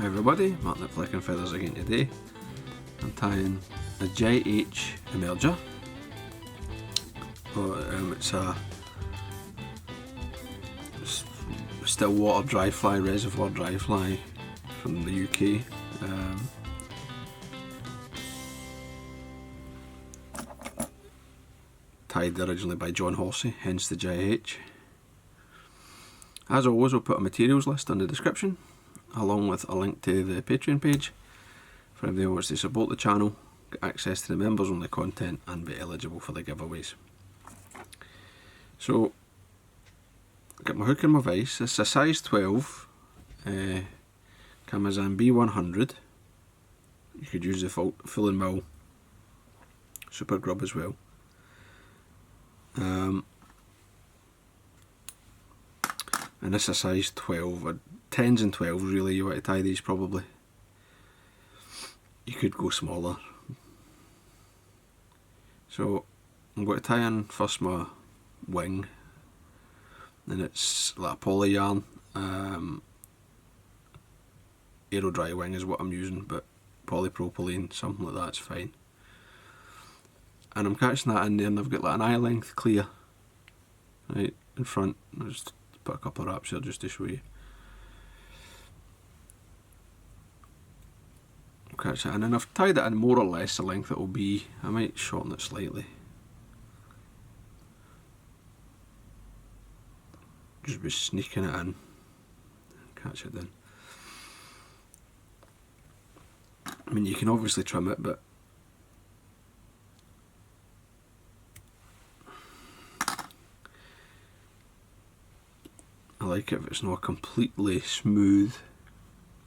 Hi everybody, Martyn at Fleck and Feathers again today. I'm tying a JH emerger. It's a still water dry fly, reservoir dry fly from the UK. Tied originally by John Horsey, hence the JH. As always, I'll put a materials list in the description, along with a link to the Patreon page for anybody who wants to support the channel, get access to the members only content and be eligible for the giveaways. So, I've got my hook and my vise. It's a size 12 Kamasan B100. You could use the full and mill super grub as well. And this is a size 12, or 10s and 12s really, you want to tie these probably. You could go smaller. So I'm going to tie in first my wing, and it's like a poly yarn. Aero dry wing is what I'm using, but polypropylene, something like that's fine. And I'm catching that in there, and I've got like an eye length clear right in front. I'll just put a couple of wraps here just to show you. I'll catch that in, and I've tied it in more or less the length it will be. I might shorten it slightly. Just be sneaking it in, catch it then. I mean, you can obviously trim it, but I like it if it's not completely smooth,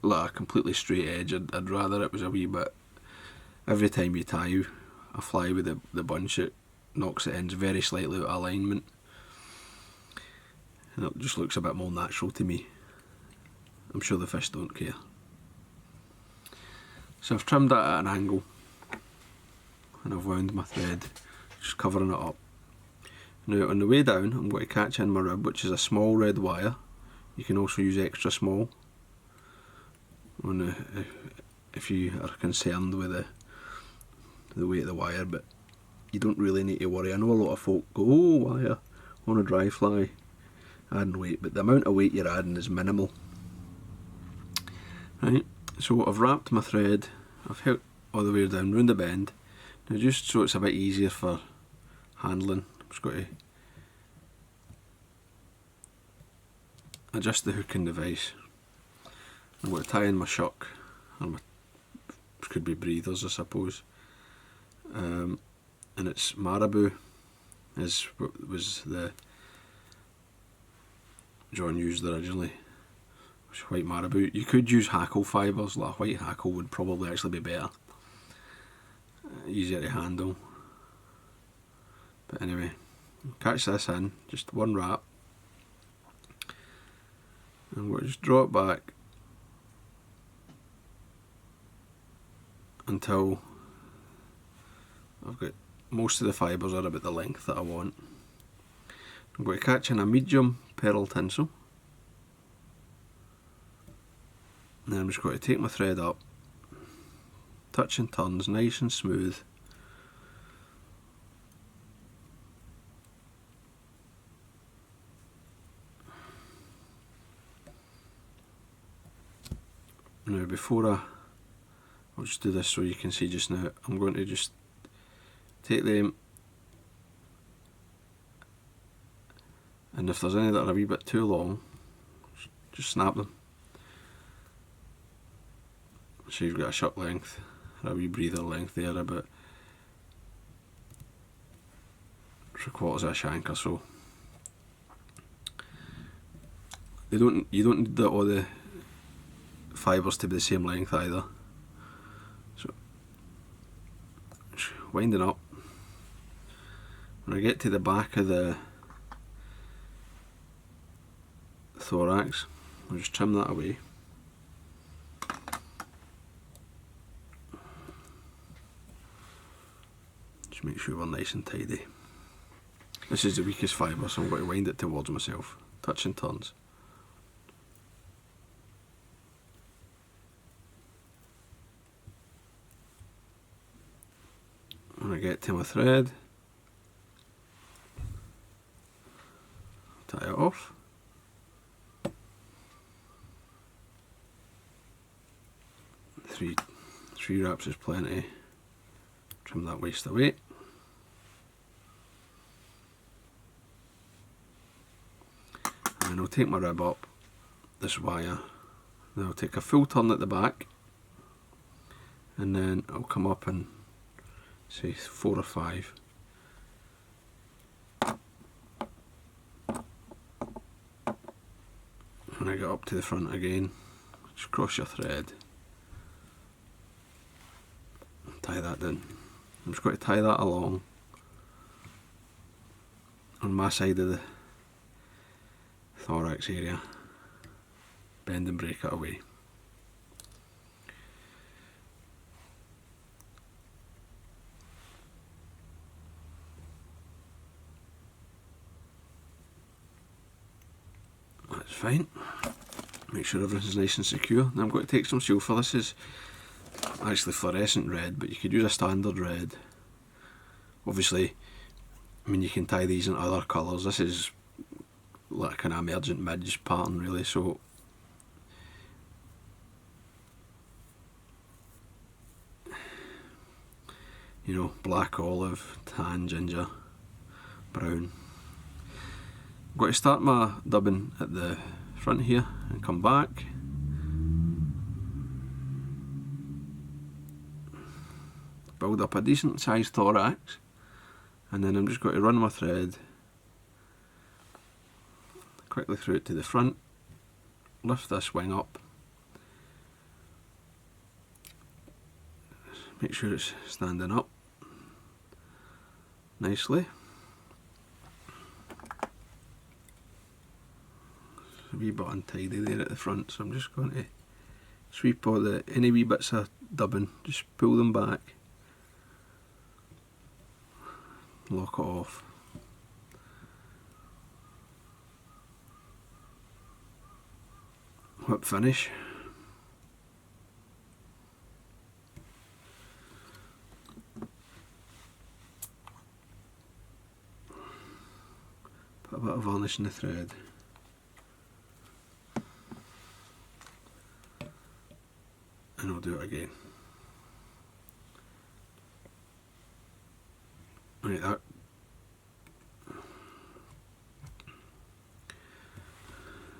like a completely straight edge. I'd rather it was a wee bit. Every time you tie a fly with the bunch, it knocks it ends very slightly out of alignment, and it just looks a bit more natural to me. I'm sure the fish don't care. So I've trimmed that at an angle, and I've wound my thread, just covering it up. Now on the way down, I'm going to catch in my rib, which is a small red wire. You can also use extra small if you are concerned with the weight of the wire, but you don't really need to worry. I know a lot of folk go, oh, wire on a dry fly, adding weight, but the amount of weight you're adding is minimal. Right, so I've wrapped my thread, I've held all the way down round the bend. Now just so it's a bit easier for handling, I'm just going to adjust the hook and the vise. I'm going to tie in my Shuck, or my, could be breathers I suppose, and it's marabou was the John used originally, which white marabou. You could use hackle fibres, like white hackle would probably actually be better, easier to handle. But anyway, catch this in, just one wrap, and we'll just draw it back until I've got most of the fibres are about the length that I want. I'm going to catch in a medium pearl tinsel, and then I'm just going to take my thread up, touch and turns, nice and smooth. Now I'll just do this so you can see just now. I'm going to just take them, and if there's any that are a wee bit too long, just snap them. So you've got a Shuck length, or a wee breather length there, about 3/4 of a shank or so. You don't need all the fibres to be the same length either. So just winding up. When I get to the back of the thorax, I'll just trim that away. Just make sure we're nice and tidy. This is the weakest fibre, so I'm going to wind it towards myself. Touch and turns. when I get to my thread, tie it off. Three wraps is plenty. Trim that waste away. And then I'll take my rib up this wire. Then I'll take a full turn at the back, and then I'll come up and say 4 or 5. When I get up to the front again, just cross your thread. Tie that down. I'm just going to tie that along on my side of the thorax area. Bend and break it away. That's fine. Make sure everything's nice and secure. Now I'm going to take some silver. This is actually fluorescent red, but you could use a standard red. Obviously, I mean, you can tie these in other colours. This is like an emergent midge pattern really, so you know, black, olive, tan, ginger, brown. I'm going to start my dubbing at the front here and come back. Build up a decent sized thorax, and then I'm just going to run my thread quickly through it to the front, lift this wing up, make sure it's standing up nicely. It's a wee bit untidy there at the front, so I'm just going to sweep all any wee bits of dubbing, just pull them back, lock it off. Whip finish. Put a bit of varnish in the thread. And I'll do it again. Like that.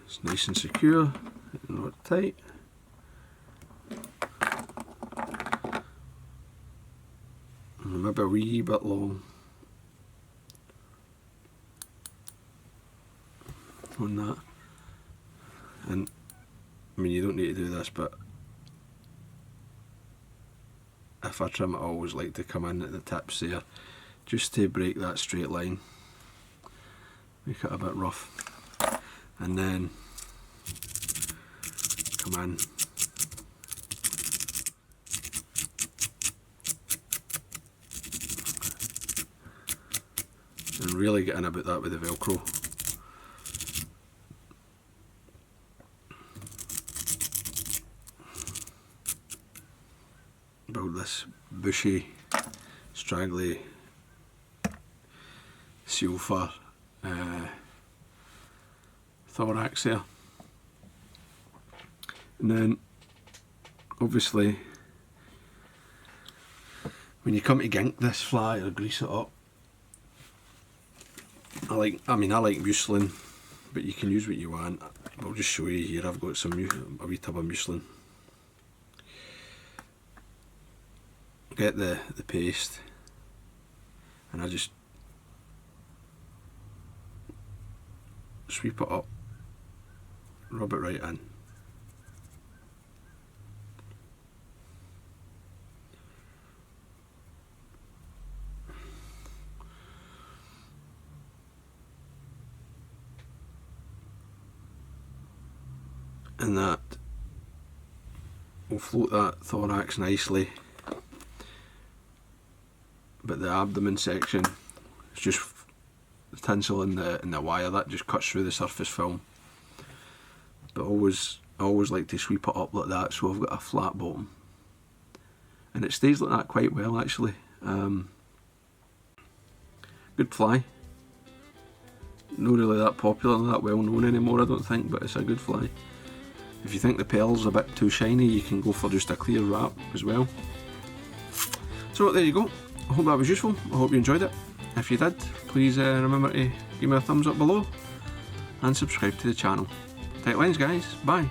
It's nice and secure, not tight. And maybe a wee bit long on that. And I mean, you don't need to do this, but if I trim it, I always like to come in at the tips there, just to break that straight line, make it a bit rough, and then come in and really get in about that with the Velcro. Build this bushy, straggly seal fur thorax there. And then obviously when you come to gink this fly or grease it up, I like muslin, but you can use what you want. I'll just show you here. I've got a wee tub of muslin. Get the paste, and I just sweep it up, rub it right in. And that will float that thorax nicely. But the abdomen section, it's just the tinsel in the wire that just cuts through the surface film. But I always like to sweep it up like that, so I've got a flat bottom, and it stays like that quite well actually. Good fly. Not really that popular and that well known anymore, I don't think, but it's a good fly. If you think the pearl's a bit too shiny, you can go for just a clear wrap as well. So there you go. I hope that was useful. I hope you enjoyed it. If you did, please remember to give me a thumbs up below and subscribe to the channel. Tight lines, guys. Bye.